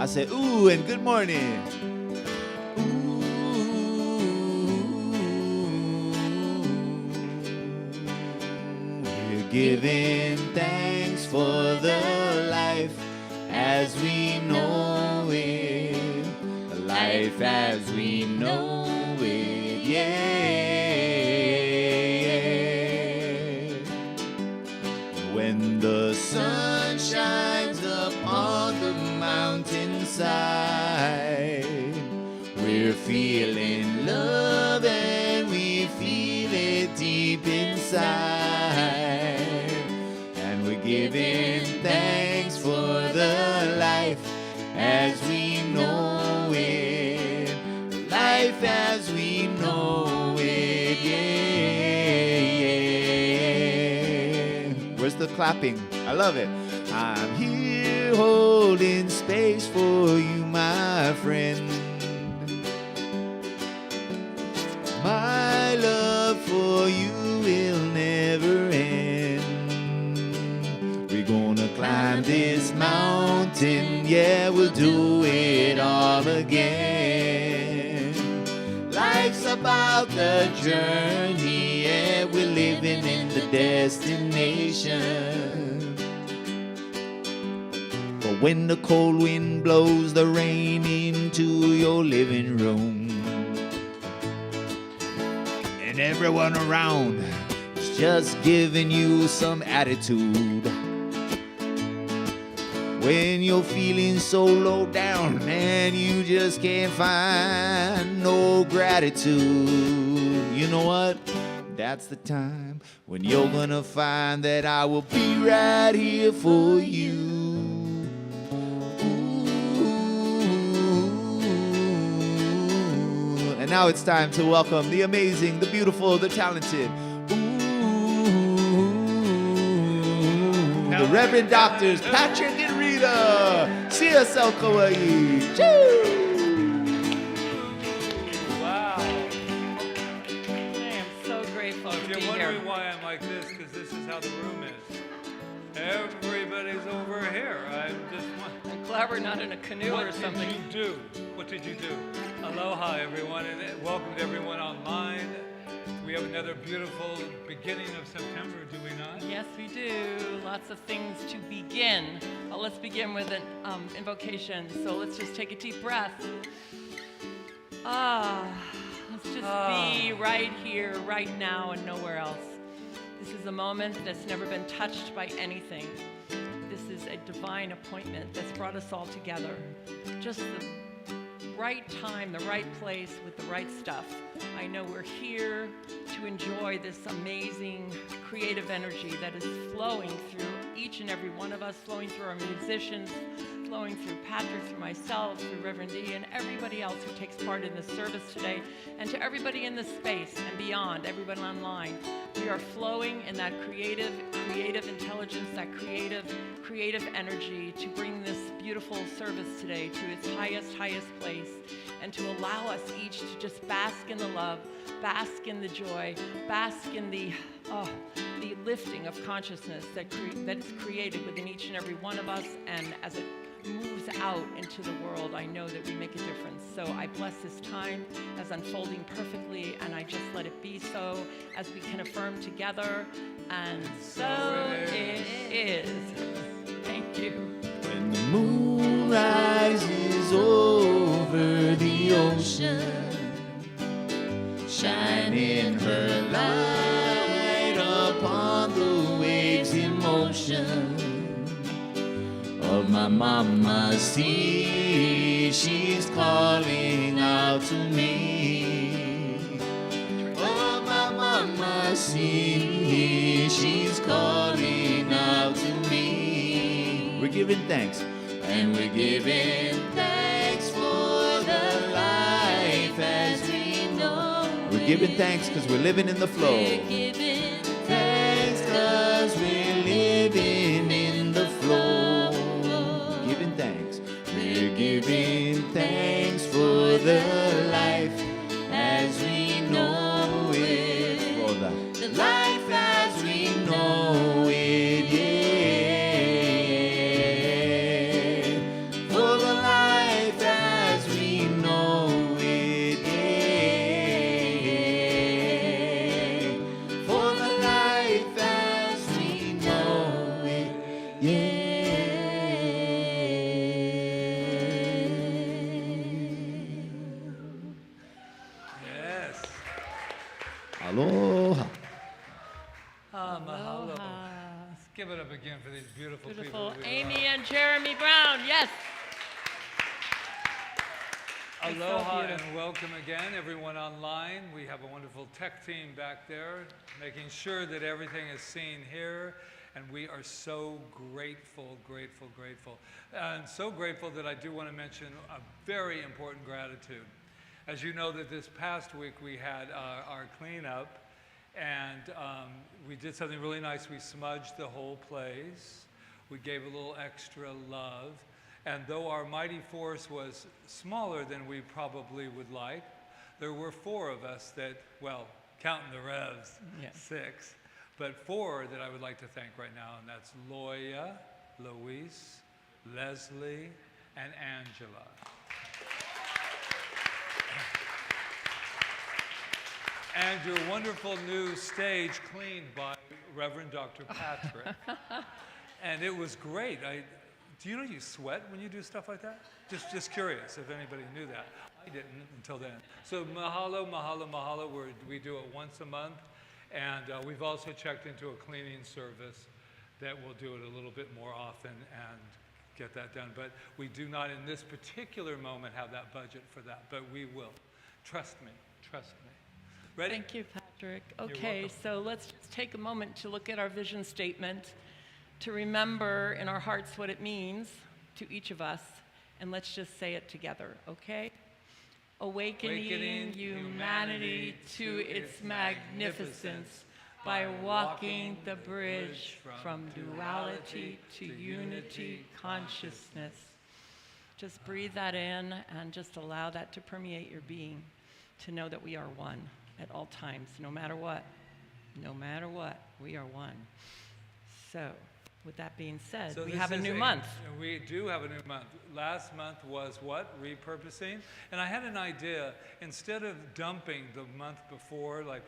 I said, ooh, and good morning. Ooh, we're giving thanks for the life as we know it, life as we know it, yeah. When the sun shines upon the mountainside, we're feeling love and we feel it deep inside, and we're giving thanks for the life as we know it, life as we know it, yeah. Where's the clapping? I love it. I'm here holding space for you, my friend. My love for you will never end. We're gonna climb this mountain, yeah, we'll do it all again. Life's about the journey, yeah, we're living in the destination. But when the cold wind blows the rain into your living room, and everyone around is just giving you some attitude, when you're feeling so low down and you just can't find no gratitude, you know what? That's the time when you're gonna find that I will be right here for you. And now it's time to welcome the amazing, the beautiful, the talented, the Reverend Doctors, Patrick and Rita, CSL Kaua'i. Wow. I am so grateful to be here. If you're wondering why I'm like this, because this is how the room is. Everybody's over here. I'm What did you do? What did you do? Aloha, everyone, and welcome to everyone online. We have another beautiful beginning of September, do we not? Yes, we do. Lots of things to begin. Well, let's begin with an invocation. So let's just take a deep breath. Let's just be right here, right now, and nowhere else. This is a moment that's never been touched by anything. This is a divine appointment that's brought us all together. Just the right time, the right place with the right stuff. I know we're here to enjoy this amazing creative energy that is flowing through each and every one of us, flowing through our musicians, flowing through Patrick, through myself, through Reverend D, and everybody else who takes part in this service today, and to everybody in this space and beyond, everybody online. We are flowing in that creative intelligence, that creative energy to bring this beautiful service today to its highest place, and to allow us each to just bask in the love, bask in the joy, bask in the lifting of consciousness that is created within each and every one of us, and as it moves out into the world, I know that we make a difference. So I bless this time as unfolding perfectly, and I just let it be so, as we can affirm together, and so it is. Thank you. When the moon rises over the ocean, shining her light upon the waves in motion of my mama sea, she's calling out to me. Oh, my mama sea, she's calling out to me. We're giving thanks, and we're giving thanks for the life as we know. We're giving thanks because we're living in the flow. We're giving thanks because we're living in the flow. We're giving thanks for the life as we know it. For the life as we know it, yeah. For the life Aloha. Mahalo. Let's give it up again for these beautiful Beautiful people. Aimee and Jeremy Brown. Yes. Aloha beautiful. and welcome again, everyone online. We have a wonderful tech team back there making sure that everything is seen here. And we are so grateful, grateful, grateful. And so grateful that I do want to mention a very important gratitude. As you know, that this past week we had our cleanup, and we did something really nice. We smudged the whole place. We gave a little extra love. And though our mighty force was smaller than we probably would like, there were 4 of us that, well, counting the revs, 6, but 4 that I would like to thank right now, and that's Loya, Luis, Leslie, and Angela. And your wonderful new stage cleaned by Reverend Dr. Patrick. And it was great. Do you know you sweat when you do stuff like that? Just curious if anybody knew that. I didn't until then. So mahalo, mahalo, mahalo. We do it once a month. And we've also checked into a cleaning service that will do it a little bit more often and get that done. But we do not in this particular moment have that budget for that, but we will. Trust me, trust me. Ready? Thank you, Patrick. Okay, so let's just take a moment to look at our vision statement, to remember in our hearts what it means to each of us, and let's just say it together, okay? Awakening humanity to its magnificence by walking the bridge from duality to unity consciousness. Just breathe that in and just allow that to permeate your being, to know that we are one at all times, no matter what. No matter what, we are one. So, with that being said, we have a new month. We do have a new month. Last month was what? Repurposing. And I had an idea. Instead of dumping the month before, like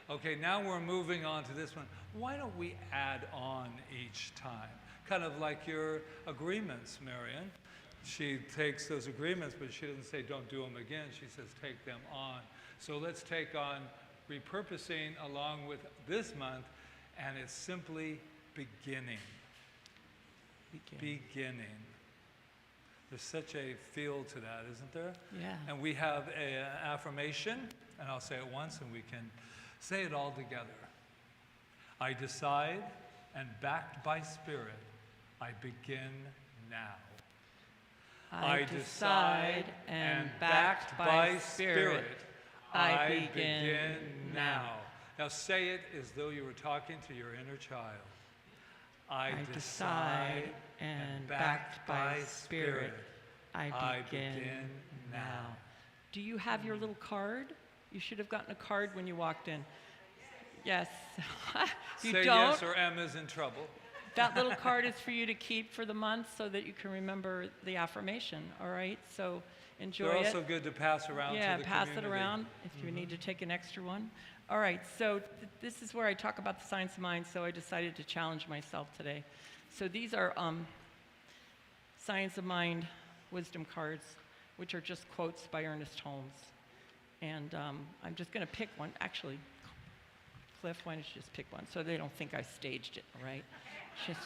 okay, now we're moving on to this one. Why don't we add on each time? Kind of like your agreements, Marion. She takes those agreements, but she doesn't say don't do them again. She says take them on. So let's take on repurposing along with this month, and it's simply beginning. Beginning. There's such a feel to that, isn't there? Yeah. And we have an affirmation, and I'll say it once and we can say it all together. I decide, and backed by spirit, I begin now. I decide, and backed by spirit, I begin now. Now say it as though you were talking to your inner child. I decide, and backed by spirit, I begin now. Do you have your little card? You should have gotten a card when you walked in. Yes. You Say don't? yes or Emma's in trouble. That little card is for you to keep for the month so that you can remember the affirmation, all right? So enjoy it. They're also good to pass around to the community. Yeah, pass it around if you need to take an extra one. All right, so this is where I talk about the science of mind, so I decided to challenge myself today. So these are science of mind wisdom cards, which are just quotes by Ernest Holmes. And I'm just going to pick one. Actually, Cliff, why don't you just pick one so they don't think I staged it, all right? Just...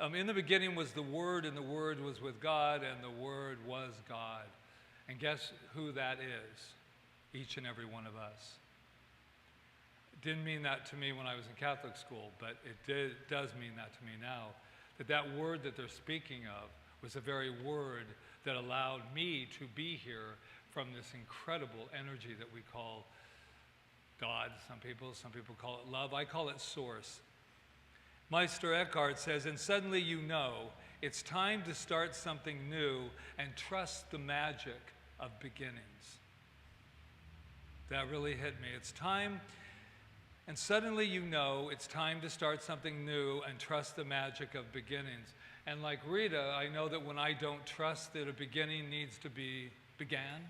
In the beginning was the Word, and the Word was with God, and the Word was God. And guess who that is? Each and every one of us. It didn't mean that to me when I was in Catholic school, but it does mean that to me now. That word that they're speaking of was the very word that allowed me to be here from this incredible energy that we call God. Some people call it love. I call it source. Meister Eckhart says, and suddenly you know it's time to start something new and trust the magic of beginnings. That really hit me. It's time, and suddenly you know it's time to start something new and trust the magic of beginnings. And like Rita, I know that when I don't trust that a beginning needs to be began,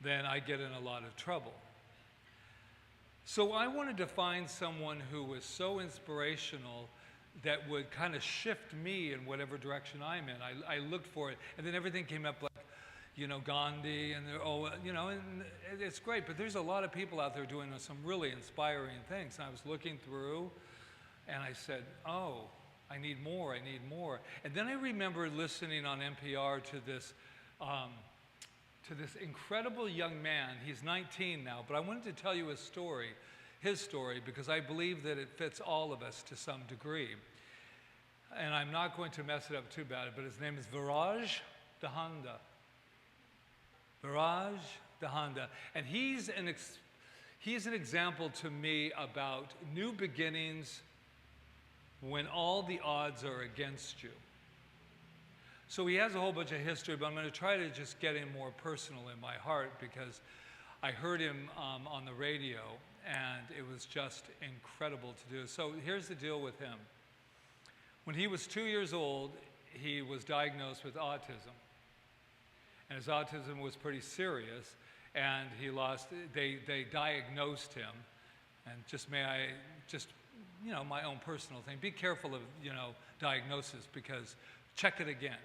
then I get in a lot of trouble. So I wanted to find someone who was so inspirational that would kind of shift me in whatever direction I'm in. I looked for it, and then everything came up like, you know, Gandhi, and and it's great, but there's a lot of people out there doing some really inspiring things. And I was looking through, and I said, oh, I need more. And then I remember listening on NPR to this incredible young man. He's 19 now, but I wanted to tell you his story, because I believe that it fits all of us to some degree. And I'm not going to mess it up too bad, but his name is Viraj Dahanda. Viraj Dahanda. And he's an example to me about new beginnings when all the odds are against you. So he has a whole bunch of history, but I'm going to try to just get him more personal in my heart, because I heard him on the radio, and it was just incredible to do. So here's the deal with him. When he was 2 years old, he was diagnosed with autism. And his autism was pretty serious, and they diagnosed him. And my own personal thing, be careful of, diagnosis, because check it again.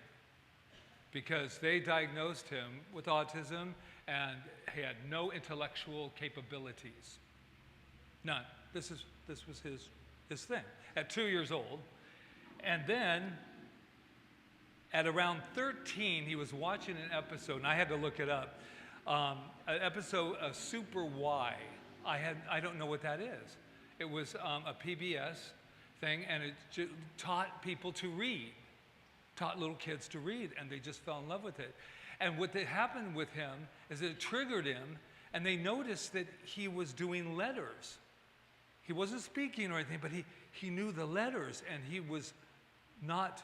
Because they diagnosed him with autism, and he had no intellectual capabilities. None. This was his thing at 2 years old. And then at around 13, he was watching an episode, and I had to look it up, an episode of Super Y. I don't know what that is. It was a PBS thing, and it taught people to read, taught little kids to read, and they just fell in love with it. And what happened with him is it triggered him, and they noticed that he was doing letters. He wasn't speaking or anything, but he knew the letters, and he was not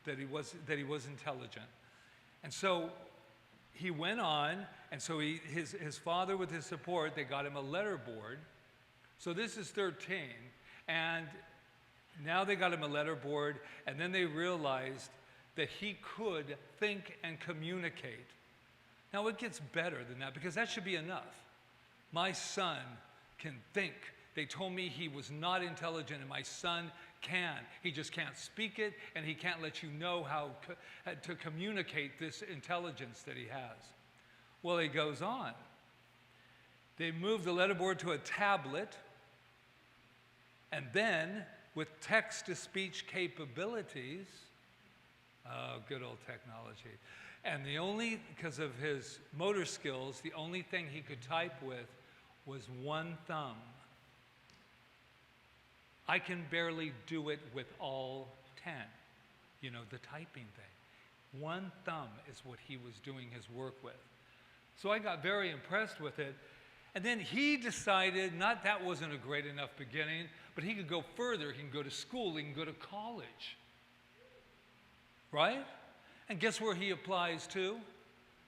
that he was intelligent. And so he went on, and so his father, with his support, they got him a letter board. So this is 13, and now they got him a letter board, and then they realized that he could think and communicate. Now it gets better than that, because that should be enough. My son can think. They told me he was not intelligent, and my son can. He just can't speak it, and he can't let you know how to communicate this intelligence that he has. Well, he goes on. They moved the letterboard to a tablet, and then with text-to-speech capabilities, good old technology, and because of his motor skills, the only thing he could type with was one thumb. I can barely do it with all 10, the typing thing. One thumb is what he was doing his work with. So I got very impressed with it. And then he decided, not that wasn't a great enough beginning, but he could go further. He can go to school, he can go to college. Right? And guess where he applies to?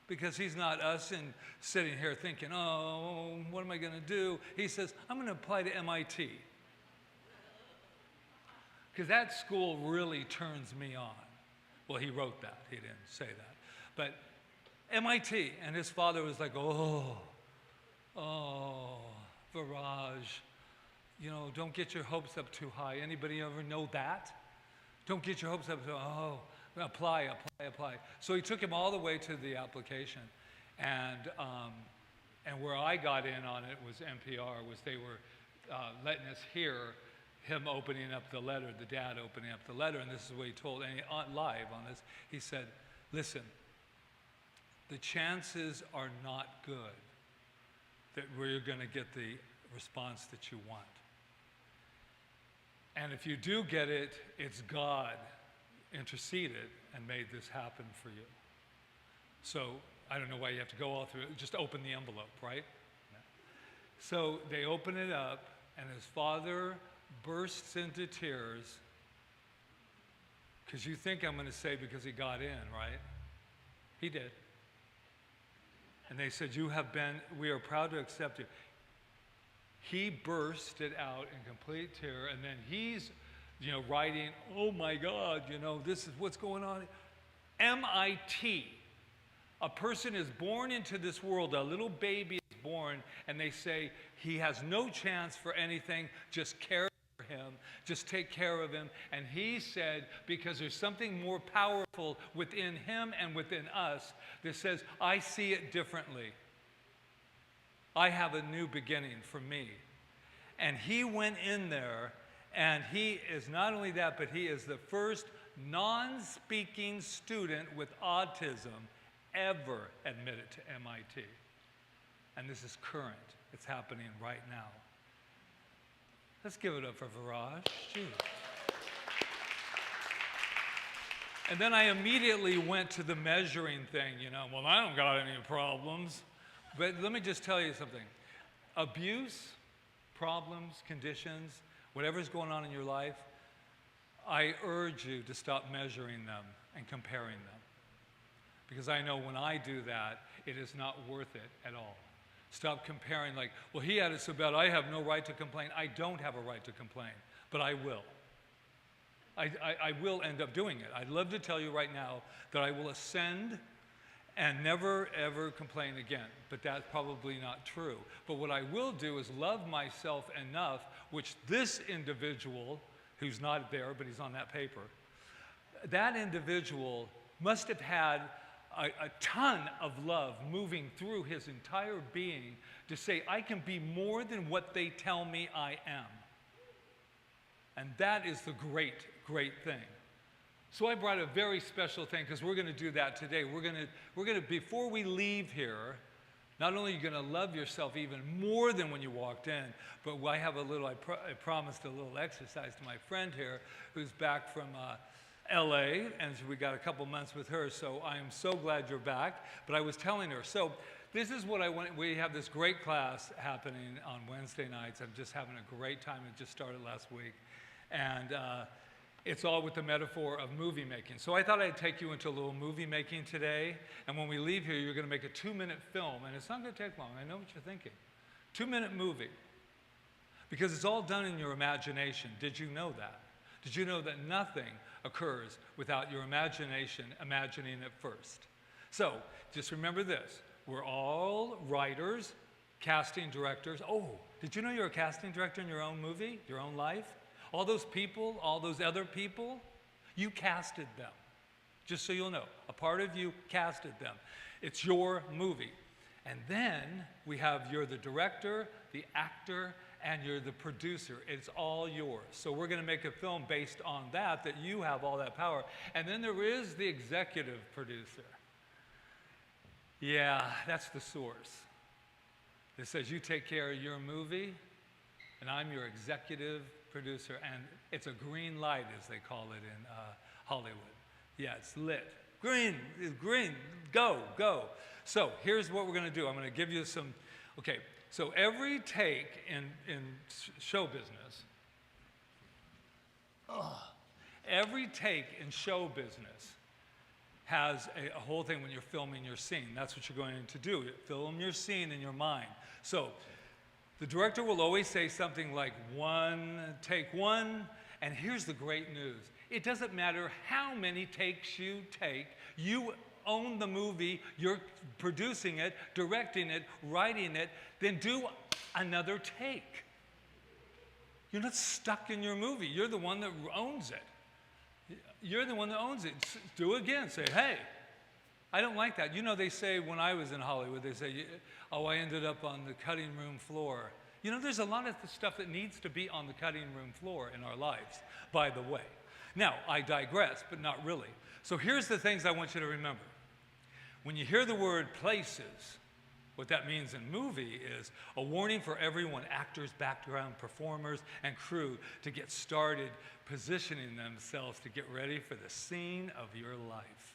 Because he's not us and sitting here thinking, oh, what am I going to do? He says, I'm going to apply to MIT. Because that school really turns me on. Well, he wrote that. He didn't say that. But MIT, and his father was like, oh, Viraj, don't get your hopes up too high. Anybody ever know that? Don't get your hopes up apply. So he took him all the way to the application. And where I got in on it was NPR, was they were letting us hear him opening up the letter, the dad opening up the letter, and this is what he told, and live on this, he said, listen, the chances are not good that we're going to get the response that you want. And if you do get it, it's God interceded and made this happen for you. So I don't know why you have to go all through it. Just open the envelope, right? So they open it up, and his father bursts into tears, because you think I'm going to say because he got in, right? He did. And they said, we are proud to accept you. He bursted out in complete tear, and then he's, writing, oh my God, this is what's going on. MIT. A person is born into this world, a little baby is born, and they say he has no chance for anything, just care for him, just take care of him. And he said, because there's something more powerful within him and within us that says, I see it differently. I have a new beginning for me. And he went in there, and he is not only that, but he is the first non-speaking student with autism ever admitted to MIT. And this is current. It's happening right now. Let's give it up for Viraj. Jeez. And then I immediately went to the measuring thing, well, I don't got any problems. But let me just tell you something. Abuse, problems, conditions, whatever's going on in your life, I urge you to stop measuring them and comparing them. Because I know when I do that, it is not worth it at all. Stop comparing like, well, he had it so bad, I have no right to complain. I don't have a right to complain, but I will. I will end up doing it. I'd love to tell you right now that I will ascend and never, ever complain again. But that's probably not true. But what I will do is love myself enough, which this individual, who's not there, but he's on that paper, that individual must have had a ton of love moving through his entire being to say, I can be more than what they tell me I am. And that is the great, great thing. So I brought a very special thing, because we're going to do that today. We're going to, before we leave here, not only are you going to love yourself even more than when you walked in, but I have I promised a little exercise to my friend here, who's back from LA, and we got a couple months with her, so I am so glad you're back. But I was telling her, so this is what I want. We have this great class happening on Wednesday nights. I'm just having a great time. It just started last week. And it's all with the metaphor of movie making. So I thought I'd take you into a little movie making today. And when we leave here, you're going to make a 2-minute film. And it's not going to take long. I know what you're thinking. 2-minute movie. Because it's all done in your imagination. Did you know that? Did you know that nothing occurs without your imagination imagining it first? So just remember this. We're all writers, casting directors. Oh, did you know you're a casting director in your own movie, your own life? All those people, all those other people, you casted them. Just so you'll know, a part of you casted them. It's your movie. And then we have, you're the director, the actor, and you're the producer. It's all yours. So we're going to make a film based on that you have all that power. And then there is the executive producer. Yeah, that's the source. It says you take care of your movie, and I'm your executive producer, and it's a green light, as they call it in Hollywood. Yeah, it's lit. Green, go, go. So here's what we're going to do. I'm going to give you some, okay, so every take in show business, every take in show business has a whole thing when you're filming your scene. That's what you're going to do. You film your scene in your mind. So the director will always say something like take one, and here's the great news. It doesn't matter how many takes you take, you own the movie, you're producing it, directing it, writing it, then do another take. You're not stuck in your movie. You're the one that owns it. You're the one that owns it. Do it again. Say, hey, I don't like that. You know, they say when I was in Hollywood, they say, oh, I ended up on the cutting room floor. You know, there's a lot of the stuff that needs to be on the cutting room floor in our lives, by the way. Now, I digress, but not really. So here's the things I want you to remember. When you hear the word places, what that means in movie is a warning for everyone, actors, background performers, and crew, to get started positioning themselves to get ready for the scene of your life.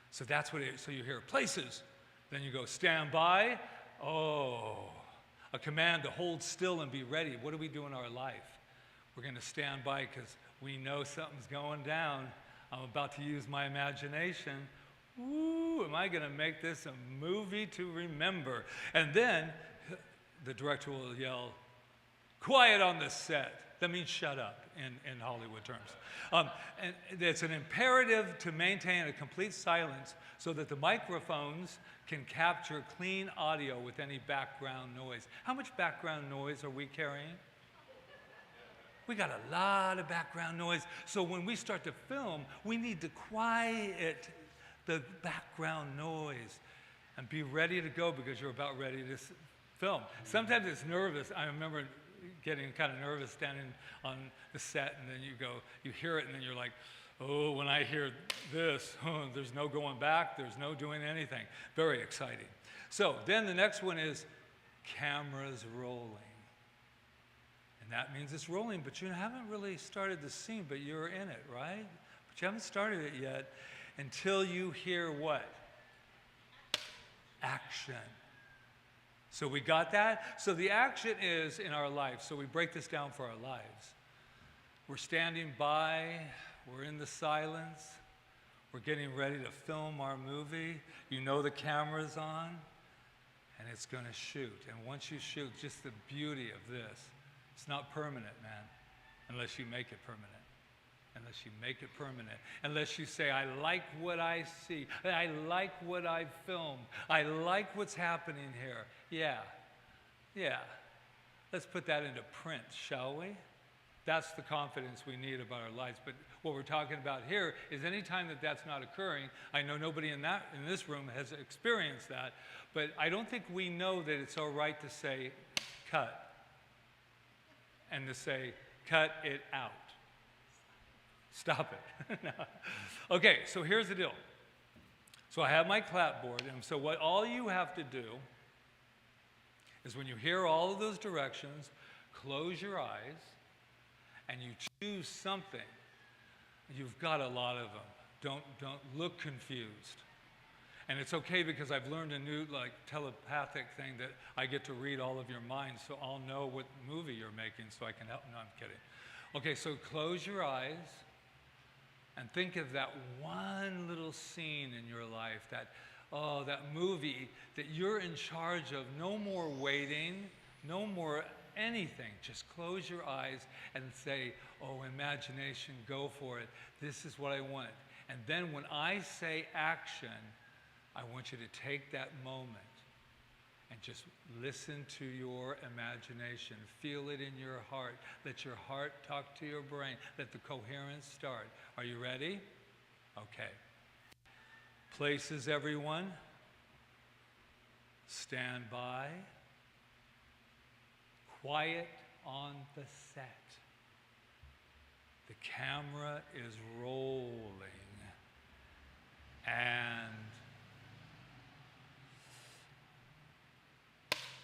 So that's what it is. So you hear places, then you go stand by. Oh, a command to hold still and be ready. What do we do in our life? We're going to stand by because we know something's going down. I'm about to use my imagination. Ooh, am I going to make this a movie to remember? And then the director will yell, quiet on the set. That means shut up in Hollywood terms. And it's an imperative to maintain a complete silence so that the microphones can capture clean audio with any background noise. How much background noise are we carrying? We got a lot of background noise. So when we start to film, we need to quiet the background noise and be ready to go because you're about ready to film. Sometimes it's nervous. I remember getting kind of nervous standing on the set, and then you hear it, and then you're like, oh, when I hear this, there's no going back, there's no doing anything. Very exciting. So then the next one is cameras rolling. And that means it's rolling, but you haven't really started the scene, but you're in it, right? But you haven't started it yet until you hear what? Action. So we got that? So the action is in our life. So we break this down for our lives. We're standing by, we're in the silence, we're getting ready to film our movie. You know the camera's on, and it's going to shoot. And once you shoot, just the beauty of this, it's not permanent, man, unless you make it permanent. Unless you make it permanent. Unless you say, I like what I see. I like what I filmed. I like what's happening here. Yeah. Let's put that into print, shall we? That's the confidence we need about our lives. But what we're talking about here is any time that that's not occurring, I know nobody in this room has experienced that, but I don't think we know that it's all right to say, cut. And to say, cut it out. Stop it. No. Okay, so here's the deal. So I have my clapboard, and so what all you have to do is when you hear all of those directions, close your eyes, and you choose something. You've got a lot of them. Don't look confused. And it's okay because I've learned a new telepathic thing that I get to read all of your minds, so I'll know what movie you're making so I can help. No, I'm kidding. Okay, so close your eyes and think of that one little scene in your life, that movie that you're in charge of. No more waiting, no more anything. Just close your eyes and say, oh, imagination, go for it. This is what I want. And then when I say action, I want you to take that moment and just listen to your imagination. Feel it in your heart. Let your heart talk to your brain. Let the coherence start. Are you ready? Okay. Places, everyone. Stand by. Quiet on the set. The camera is rolling. And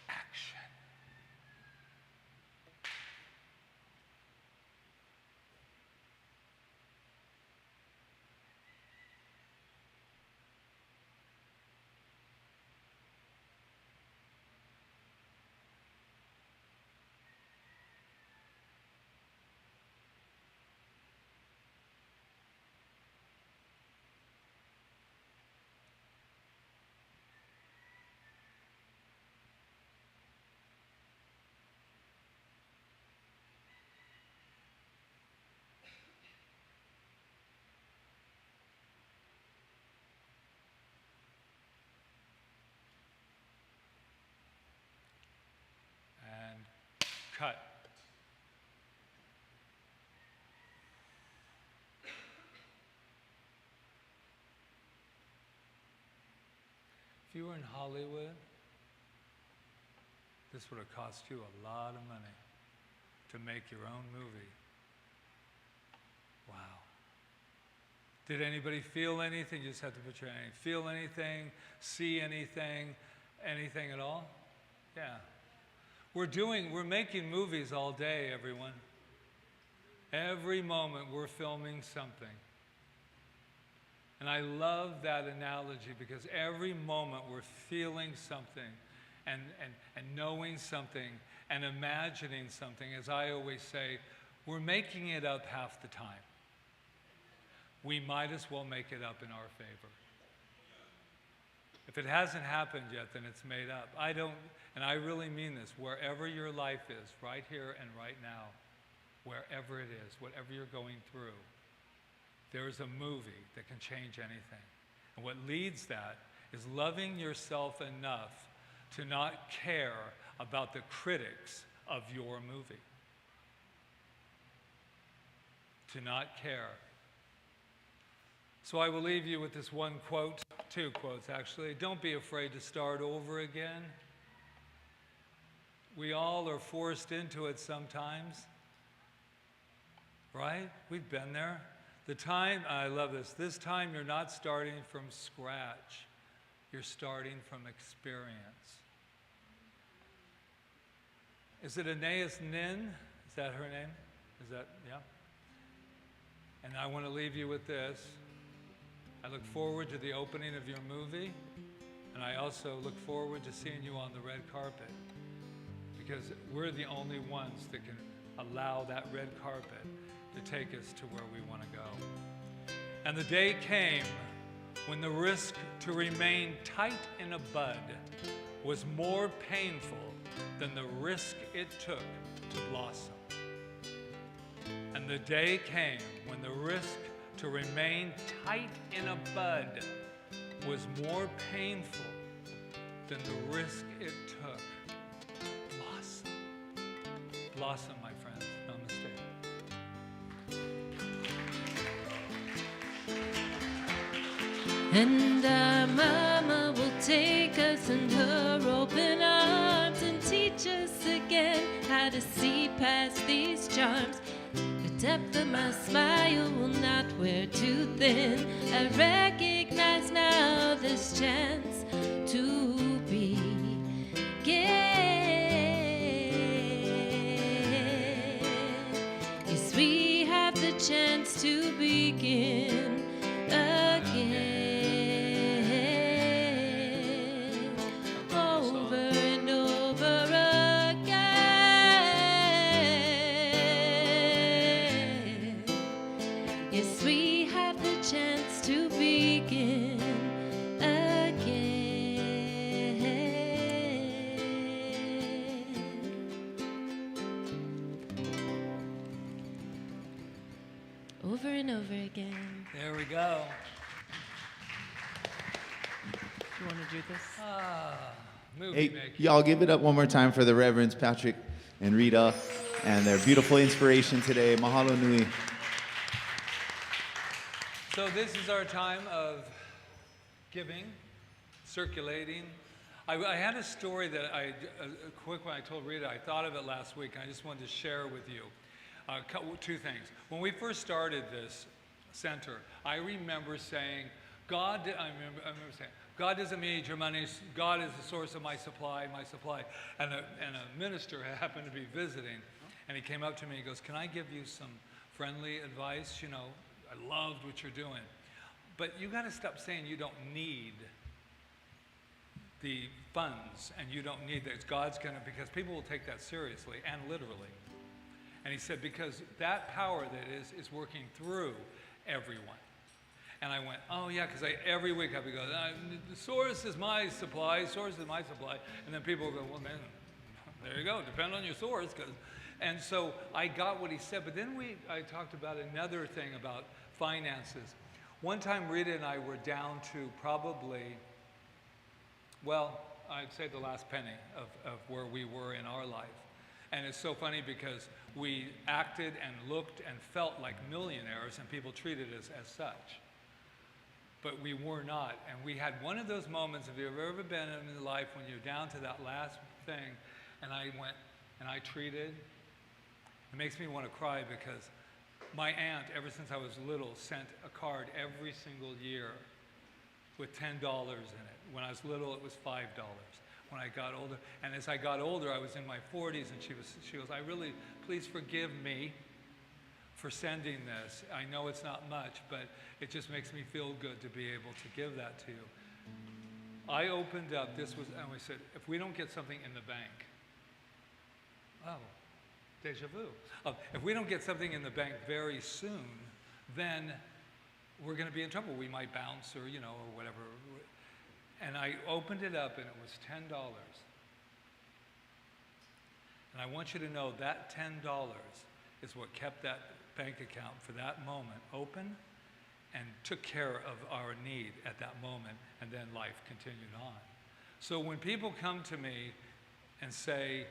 action. Cut. If you were in Hollywood, This would have cost you a lot of money to make your own movie. Wow. Did anybody feel anything? You just have to put your hand. Feel anything? See anything? Anything at all? Yeah. We're making movies all day, everyone. Every moment we're filming something. And I love that analogy because every moment we're feeling something and knowing something and imagining something. As I always say, we're making it up half the time. We might as well make it up in our favor. If it hasn't happened yet, then it's made up. And I really mean this, wherever your life is, right here and right now, wherever it is, whatever you're going through, there is a movie that can change anything. And what leads that is loving yourself enough to not care about the critics of your movie. To not care. So I will leave you with this one quote, two quotes actually. Don't be afraid to start over again. We all are forced into it sometimes, right? We've been there. I love this time you're not starting from scratch. You're starting from experience. Is it Anais Nin? Is that her name? Yeah? And I want to leave you with this. I look forward to the opening of your movie, and I also look forward to seeing you on the red carpet, because we're the only ones that can allow that red carpet to take us to where we want to go. And the day came when the risk to remain tight in a bud was more painful than the risk it took to blossom. And the day came when the risk to remain tight in a bud was more painful than the risk it took to blossom. Blossom, my friends. Namaste. And our mama will take us in her open arms and teach us again how to see past these charms. The depth of my smile will not wear too thin. I recognize now this chance to begin. Yes, we have the chance to begin again. Over and over again. Yes, we have the chance to begin again. Over and over again. There we go. You want to do this? Movie Hey, making. y'all give it up one more time for the Reverends Patrick and Rita and their beautiful inspiration today. Mahalo nui. So this is our time of giving, circulating. I had a story that a quick one I told Rita. I thought of it last week, and I just wanted to share with you. Two things. When we first started this center, I remember saying, I remember saying, God doesn't need your money. God is the source of my supply, And a minister happened to be visiting, and he came up to me. He goes, "Can I give you some friendly advice? You know, I loved what you're doing, but you got to stop saying you don't need the funds and you don't need that. God's gonna, because people will take that seriously and literally." And he said, because that power that is working through everyone. And I went, oh yeah, because every week I would go, the source is my supply, And then people would go, well, man, there you go, depend on your source. And so I got what he said, but then I talked about another thing about finances. One time Rita and I were down to probably, well, I'd say the last penny of where we were in our life. And it's so funny because we acted and looked and felt like millionaires, and people treated us as such. But we were not. And we had one of those moments, if you've ever been in life when you're down to that last thing, and I went and I treated. It makes me want to cry because my aunt, ever since I was little, sent a card every single year with $10 in it. When I was little, it was $5. When I got older, and as I got older, I was in my 40s, and she goes, please forgive me for sending this. I know it's not much, but it just makes me feel good to be able to give that to you. I opened up, and we said, if we don't get something in the bank, deja vu. If we don't get something in the bank very soon, then we're going to be in trouble. We might bounce or, or whatever. And I opened it up and it was $10. And I want you to know that $10 is what kept that bank account for that moment open and took care of our need at that moment, and then life continued on. So when people come to me and say,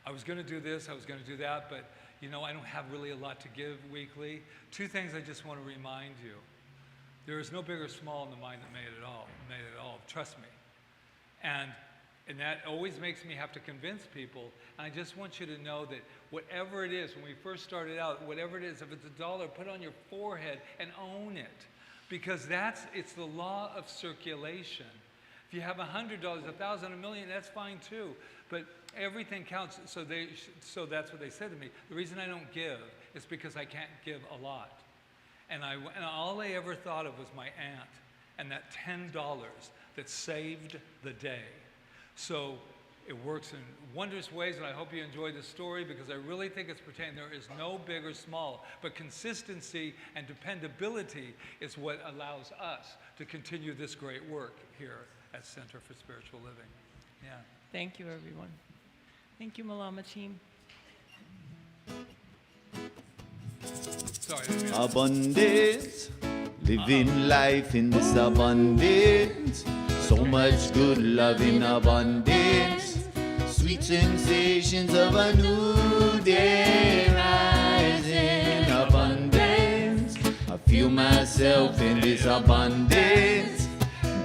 I was going to do this, I was going to do that, but I don't have really a lot to give weekly. Two things I just want to remind you. There is no big or small in the mind that made it all, trust me. And that always makes me have to convince people. And I just want you to know that whatever it is, when we first started out, whatever it is, if it's $1, put it on your forehead and own it. Because it's the law of circulation. If you have $100, 1,000, $1 million, that's fine too. But everything counts. So that's what they said to me. The reason I don't give is because I can't give a lot. And all I ever thought of was my aunt and that $10 that saved the day. So it works in wondrous ways, and I hope you enjoy the story because I really think it's pertaining. There is no big or small, but consistency and dependability is what allows us to continue this great work here at Center for Spiritual Living. Yeah. Thank you, everyone. Thank you, Malama team. Sorry. Abundance, living life in this abundance. So much good love in abundance. Sweet sensations of a new day rising. Abundance, I feel myself in this abundance.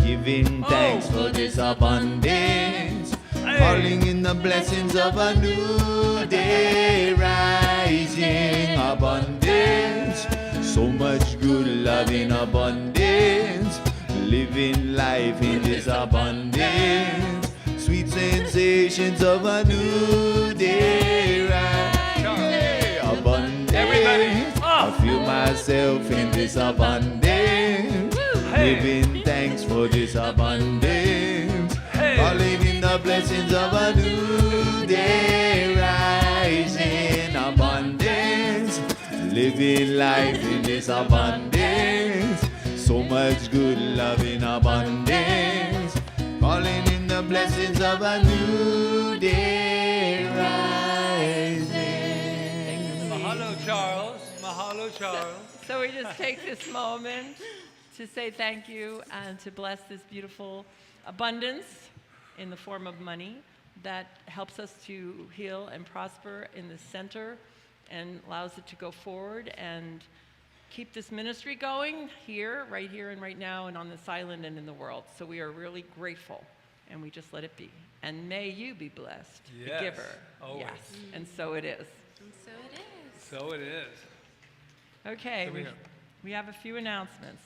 Giving thanks for this abundance. Calling in the blessings of a new day rising. Abundance, so much good love in abundance. Living life in this abundance. Sweet sensations of a new day rising. Abundance, I feel myself in this abundance. Giving thanks for this abundance. Calling in the blessings of a new day rising. Abundance, living life in this abundance. So much good love in abundance. Calling in the blessings of a new day rising. Mahalo, Charles. Mahalo, Charles. So we just take this moment to say thank you and to bless this beautiful abundance in the form of money that helps us to heal and prosper in the center and allows it to go forward and keep this ministry going here, right here and right now, and on this island and in the world. So we are really grateful, and we just let it be. And may you be blessed, Yes, the giver. always. Yes, and so it is. And so it is. So it is. Okay, So we have a few announcements.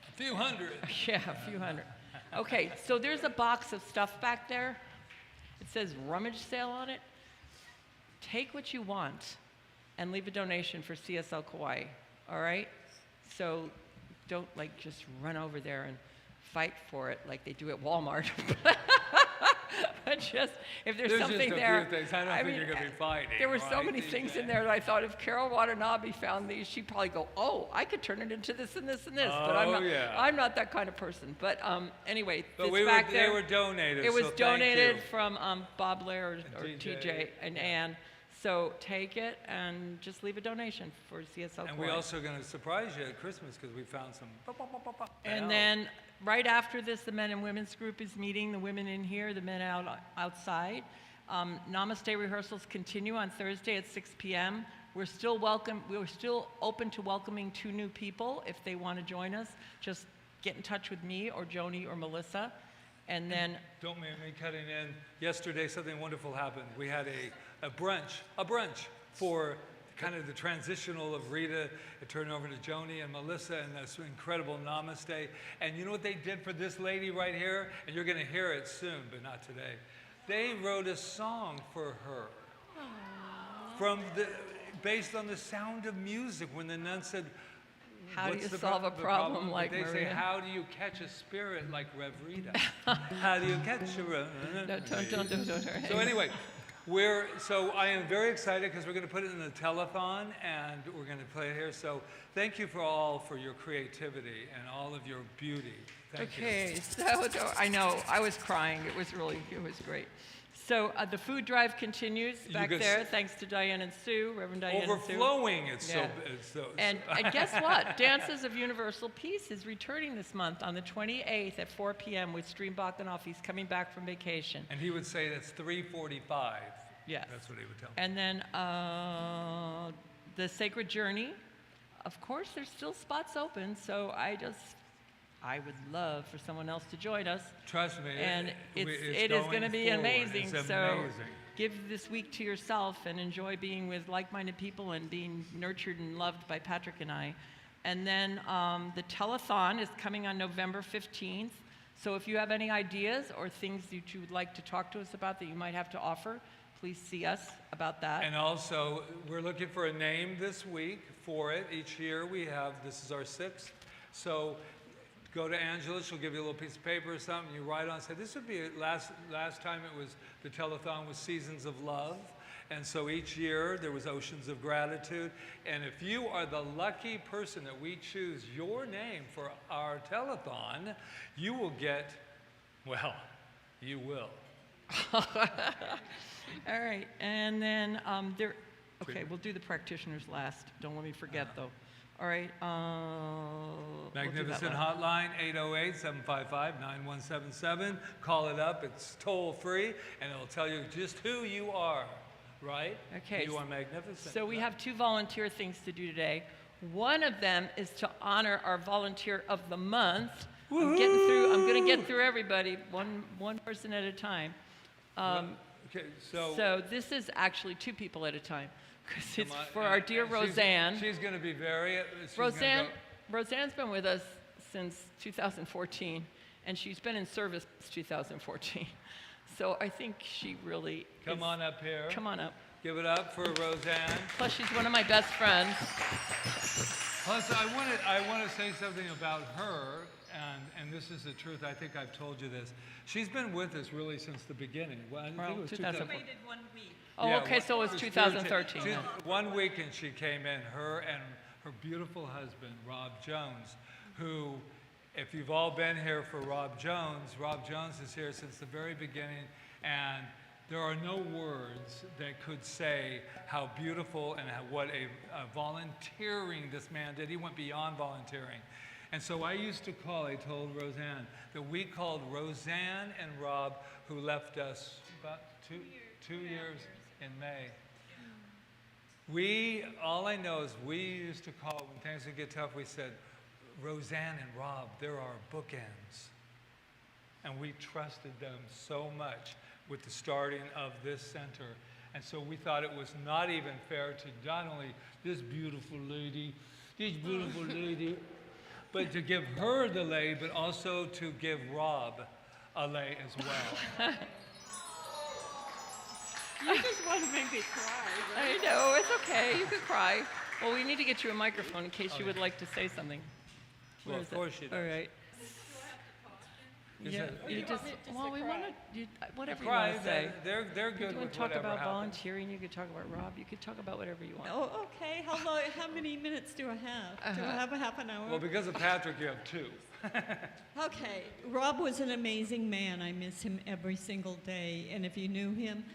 A few hundred. Yeah, a few hundred. Okay, so there's a box of stuff back there. It says rummage sale on it. Take what you want and leave a donation for CSL Kauai, all right? So don't just run over there and fight for it like they do at Walmart. But just, if there's something just a there. few things. I don't think you're going to be fighting. There were so right? many things in there that I thought if Carol Watanabe found these, she'd probably go, oh, I could turn it into this and this and this. But I'm not that kind of person. But anyway, But it's back there. they were donated. It was so donated thank you. from Bob Blair or TJ. TJ and Ann. So take it and just leave a donation for CSL And Kauai. we're also going to surprise you at Christmas because we found some. And then right after this, the men and women's group is meeting, the women in here, the men outside. Namaste rehearsals continue on Thursday at 6 p.m. We're still open to welcoming 2 new people if they want to join us. Just get in touch with me or Joni or Melissa. And then, Don't make me cutting in. Yesterday, something wonderful happened. We had a brunch for kind of the transitional of Rita. It turned over to Joni and Melissa and this incredible namaste. And you know what they did for this lady right here? And you're going to hear it soon, but not today. They wrote a song for her. Based on the sound of music. When the nun said, how do "What's you the solve a problem like they say, Maria? how do you catch a spirit like Rev Rita? How do you catch a No, don't. So anyway, so I am very excited because we're going to put it in the telethon and we're going to play it here. So thank you for your creativity and all of your beauty. Thank you. Okay, so I know, I was crying. It was great. So the food drive continues back there, thanks to Diane and Sue, Reverend Diane and Sue. Overflowing, it's Yeah. so. And guess what? Dances of Universal Peace is returning this month on the 28th at 4 p.m. with Stream Bakanoff. He's coming back from vacation. And he would say that's 3:45. Yes. That's what he would tell me. And then the Sacred Journey. Of course, there's still spots open, so I would love for someone else to join us. Trust me, And it is going to be forward. amazing. It's So amazing. give this week to yourself and enjoy being with like-minded people and being nurtured and loved by Patrick and I. And then the telethon is coming on November 15th. So if you have any ideas or things that you would like to talk to us about that you might have to offer, please see us about that. And also, we're looking for a name this week for it. Each year this is our 6th. So go to Angela, she'll give you a little piece of paper or something, you write on, say, this would be, last time it was, the telethon was Seasons of Love. And so each year there was Oceans of Gratitude. And if you are the lucky person that we choose your name for our telethon, you will get, well, you will. All right, and then okay, we'll do the practitioners last. Don't let me forget, though. All right. Magnificent Hotline, 808-755-9177. Call it up. It's toll free, and it'll tell you just who you are, right? Okay. You are magnificent. So we have 2 volunteer things to do today. One of them is to honor our volunteer of the month. I'm going to get through everybody, one person at a time. Okay, So this is actually 2 people at a time. Because it's on, for our dear Roseanne. She's going to be very... Roseanne's been with us since 2014, and she's been in service since 2014. So I think she really Come on up here. Come on up. Give it up for Roseanne. Plus, she's one of my best friends. Plus, I want to say something about her, and this is the truth. I think I've told you this. She's been with us really since the beginning. Well, I think it was 2000. Waited 1 week. Oh, Yeah, okay, so it was 2013. 1 week and she came in, her and her beautiful husband, Rob Jones, who, if you've all been here for Rob Jones is here since the very beginning, and there are no words that could say how beautiful and what a volunteering this man did. He went beyond volunteering. And so I told Roseanne, that we called Roseanne and Rob, who left us about two years in May. All I know is we used to call, when things would get tough, we said, Roseanne and Rob, they're our bookends. And we trusted them so much with the starting of this center. And so we thought it was not even fair to not only this beautiful lady, but to give her the lay, but also to give Rob a lay as well. You just want to make me cry, right? I know, it's okay. You could cry. Well, we need to get you a microphone in case you would like to say something. Well, Where of is it? course you do. All right. Is Yeah, it- you just, well, we cry. want to, whatever you Cry, want to say. they're You good want with to talk whatever about happens. volunteering, you could talk about Rob, you could talk about whatever you want. Oh, okay. How many minutes do I have? Do I have a half an hour? Well, because of Patrick, you have 2. Okay. Rob was an amazing man. I miss him every single day. And if you knew him,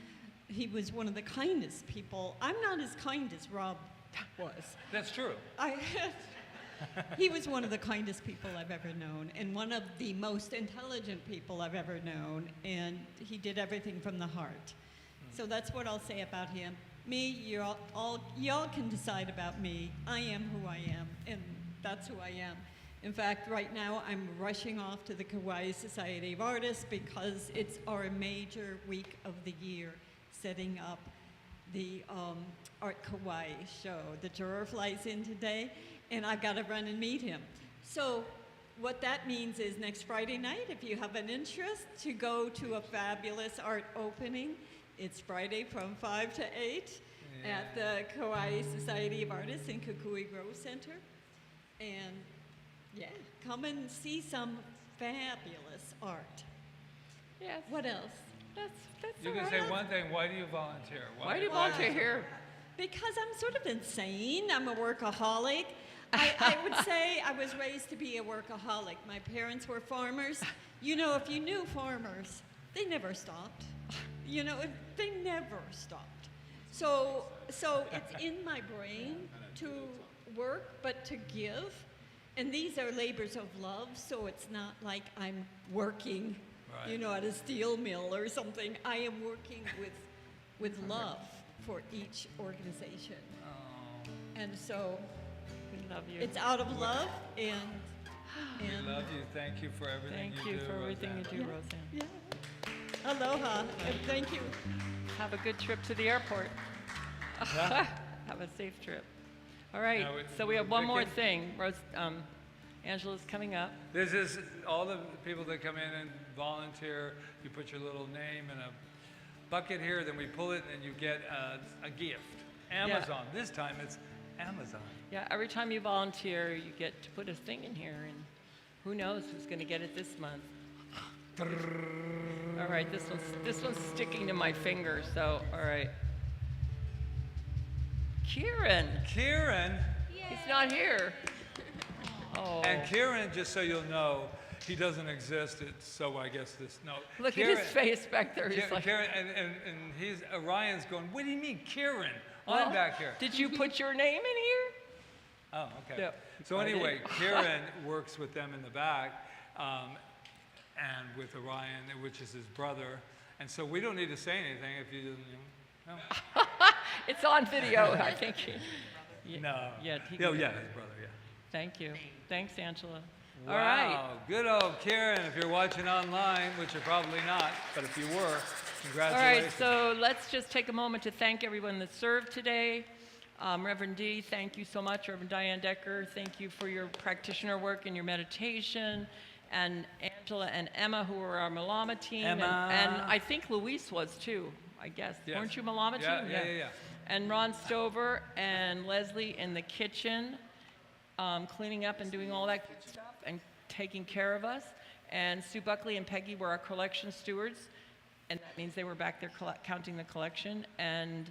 he was one of the kindest people. I'm not as kind as Rob was. That's true. He was one of the kindest people I've ever known, and one of the most intelligent people I've ever known, and he did everything from the heart. So that's what I'll say about him. Me, y'all can decide about me. I am who I am, and that's who I am. In fact, right now I'm rushing off to the Kauai Society of Artists because it's our major week of the year, setting up the Art Kauai show. The juror flies in today, and I've got to run and meet him. So what that means is next Friday night, if you have an interest to go to a fabulous art opening, it's Friday from 5 to 8 at the Kauai Society of Artists in Kukui Grove Center. And yeah, come and see some fabulous art. Yes. What else? That's You all can right. say one thing. Why do you volunteer? Why do you volunteer here? Because I'm sort of insane. I'm a workaholic. I would say I was raised to be a workaholic. My parents were farmers. You know, if you knew farmers, they never stopped. You know, they never stopped. So it's in my brain to work, but to give. And these are labors of love, so it's not like I'm working, you know, at a steel mill or something. I am working with love for each organization. Oh, And so We love you. it's out of love we love you. Thank you for everything Thank you you do. for everything you Roseanne. do, Roseanne. Yeah. Aloha, and thank you. Have a good trip to the airport. Yeah. Have a safe trip. All right, Now, so we have one more Vicky? thing. Angela's coming up. This is all the people that come in and volunteer. You put your little name in a bucket here, then we pull it, and then you get a gift. Amazon. This time it's Amazon. Yeah, every time you volunteer, you get to put a thing in here, and who knows who's going to get it this month. All right, this one's sticking to my finger, so all right. Kieran, Kieran, he's not here. Oh, and Kieran, just so you'll know, he doesn't exist. So I guess this, no. look Kieran, at his face back there. He's like, Kieran, and he's, Ryan's going, what do you mean, Kieran? well, I'm back here. Did you put your name in here? Oh, okay. No, So I anyway, didn't. Kieran works with them in the back, and with Orion, which is his brother. And so we don't need to say anything if you didn't, no. It's on video, I think. No. Yeah, Oh, yeah, his brother, yeah. Thank you. Thanks, Angela. Wow. All right. Good old Kieran, if you're watching online, which you're probably not, but if you were, All congratulations. right, so let's just take a moment to thank everyone that served today. Reverend D, thank you so much. Reverend Diane Decker, thank you for your practitioner work and your meditation. And Angela and Emma, who were our Malama team. Emma. And I think Luis was too, I guess. Yes. Weren't you Malama Yeah, team? yeah. And Ron Stover and Leslie in the kitchen, cleaning up and doing all that good stuff and taking care of us. And Sue Buckley and Peggy were our collection stewards, and that means they were back there counting the collection. And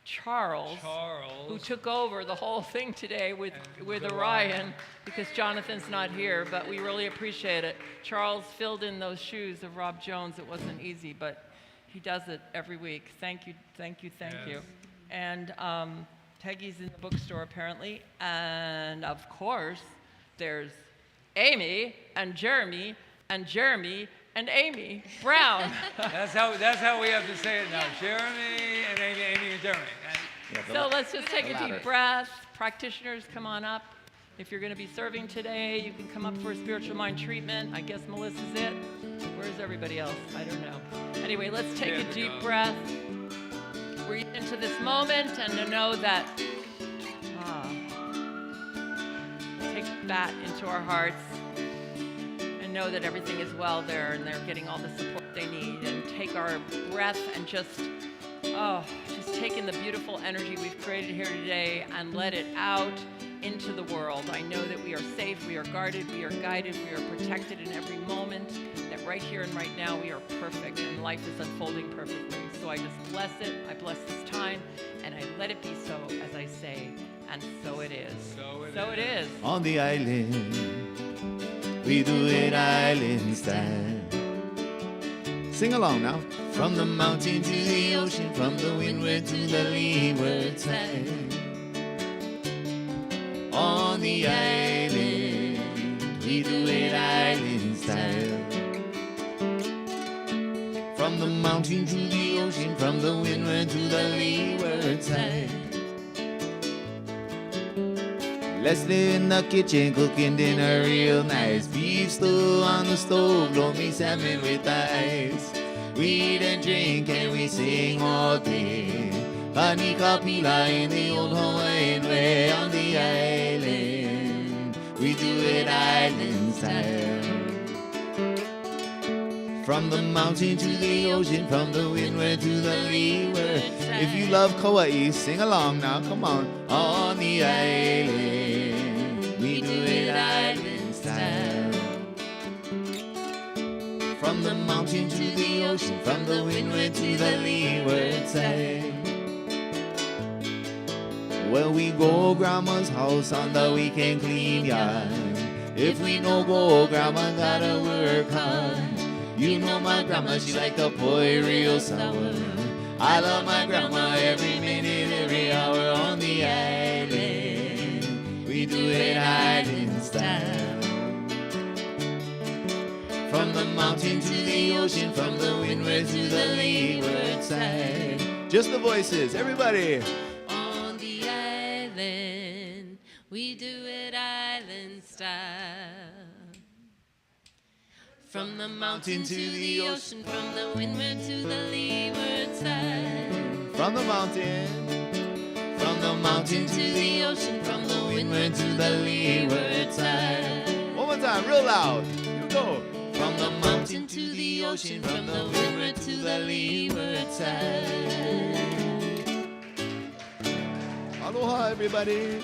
Charles, who took over the whole thing today with Orion, because Jonathan's not here, but we really appreciate it. Charles filled in those shoes of Rob Jones. It wasn't easy, but he does it every week. Thank you, thank you, thank you. And Peggy's in the bookstore apparently, and of course, there's Aimee and Jeremy and Jeremy and Aimee Brown. That's how we have to say it now. Jeremy and Aimee and Jeremy. So let's just take a deep breath. Practitioners, come on up. If you're going to be serving today, you can come up for a spiritual mind treatment. I guess Melissa's it. Where's everybody else? I don't know. Anyway, let's take a deep breath. Breathe into this moment and to know that, take that into our hearts and know that everything is well there and they're getting all the support they need. And take our breath and just take in the beautiful energy we've created here today and let it out into the world. I know that we are safe, we are guarded, we are guided, we are protected in every moment, that right here and right now we are perfect and life is unfolding perfectly. So I just bless it, I bless this time, and I let it be so as I say, and so it is. So it is. On the island, we do it island style. Sing along now. From the mountain to the ocean, from the windward to the leeward side. On the island, we do it island style. From the mountain to the ocean, from the windward to the leeward side. Leslie in the kitchen cooking dinner real nice. Beef stew on the stove, blow me salmon with ice. We eat and drink and we sing all day. Honey kapila in the old Hawaiian way on the island. We do it island style. From the mountain to the ocean, from the windward to the leeward. If you love Kaua'i, sing along now, come on. On the island, we do it island style. From the mountain to the ocean, from the windward to the leeward side. Well, we go grandma's house on the weekend clean yard. If we no go, grandma gotta work hard. You know my grandma, she like the poi real sour. I love my grandma every minute, every hour on the island. We do it island style. From the mountain to the ocean, from the windward to the leeward side. Just the voices, everybody. We do it island style. From the mountain to the ocean, from the windward to the leeward side. From the mountain to the ocean, from the windward to the leeward side. One more time, real loud. Here we go. From the mountain to the ocean, from the windward to the leeward side. Aloha, everybody.